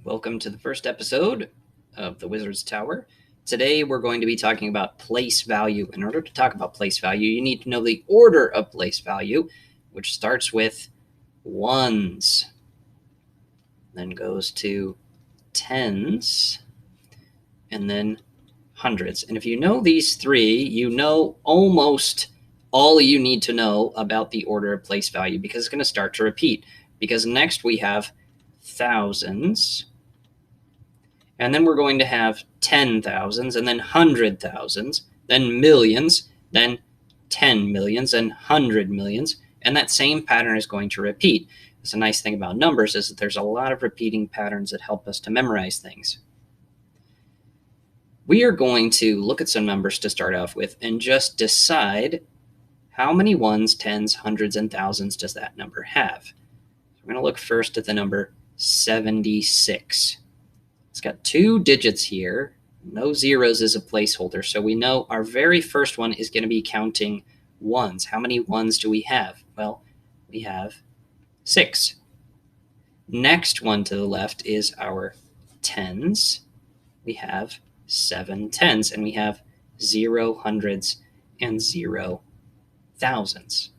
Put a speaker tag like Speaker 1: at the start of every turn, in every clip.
Speaker 1: Welcome to the first episode of the Wizard's Tower. Today we're going to be talking about place value. In order to talk about place value, you need to know the order of place value, which starts with ones, then goes to tens, and then hundreds. And if you know these three, you know almost all you need to know about the order of place value, because it's going to start to repeat. Because next we have thousands, and then we're going to have 10,000s, and then 100,000s, then millions, then 10 millions, and 100 millions, and that same pattern is going to repeat. It's a nice thing about numbers is that there's a lot of repeating patterns that help us to memorize things. We are going to look at some numbers to start off with and just decide how many ones, tens, hundreds, and thousands does that number have. We're going to look first at the number 76. It's got two digits here. No zeros as a placeholder, so we know our very first one is going to be counting ones. How many ones do we have? Well, we have 6. Next one to the left is our tens. We have 7 tens, and we have 0 hundreds and 0 thousands.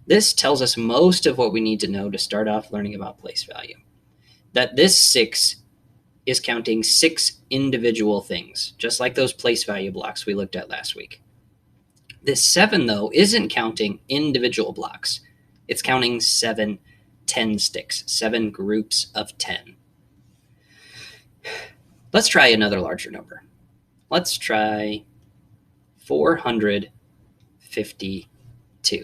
Speaker 1: This tells us most of what we need to know to start off learning about place value. That this 6 is counting 6 individual things, just like those place value blocks we looked at last week. This 7, though, isn't counting individual blocks. It's counting 7 10 sticks, 7 groups of 10. Let's try another larger number. Let's try 452.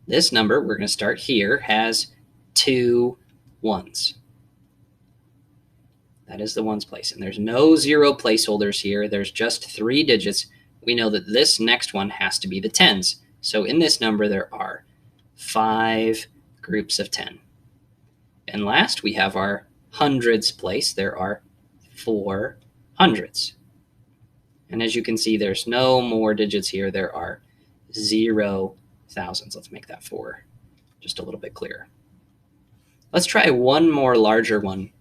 Speaker 1: This number, we're going to start here, has 2 ones. That is the ones place. And there's no 0 placeholders here. There's just 3 digits. We know that this next one has to be the tens. So in this number, there are 5 groups of 10. And last, we have our hundreds place. There are 4 hundreds. And as you can see, there's no more digits here. There are 0 thousands. Let's make that 4 just a little bit clearer. Let's try one more larger one.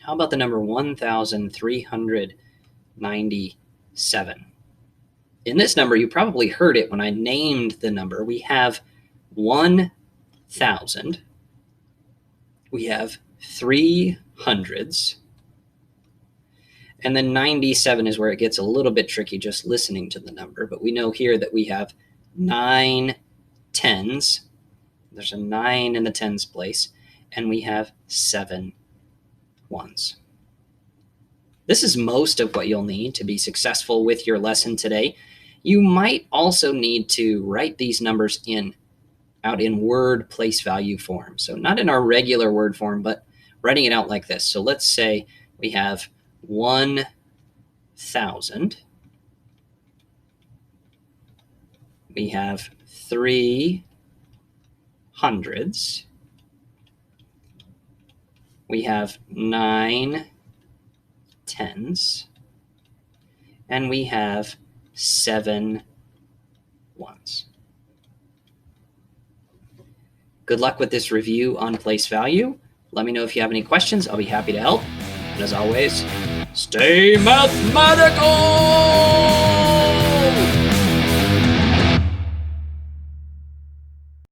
Speaker 1: How about the number 1,397? In this number, you probably heard it when I named the number. We have 1,000. We have 3 hundreds. And then 97 is where it gets a little bit tricky just listening to the number. But we know here that we have 9 tens. There's a 9 in the tens place. And we have 7 ones. This is most of what you'll need to be successful with your lesson today. You might also need to write these numbers out in word place value form. So not in our regular word form, but writing it out like this. So let's say we have 1,000. We have 3 hundreds. We have 9 tens. And we have 7 ones. Good luck with this review on place value. Let me know if you have any questions. I'll be happy to help. And as always, stay mathematical!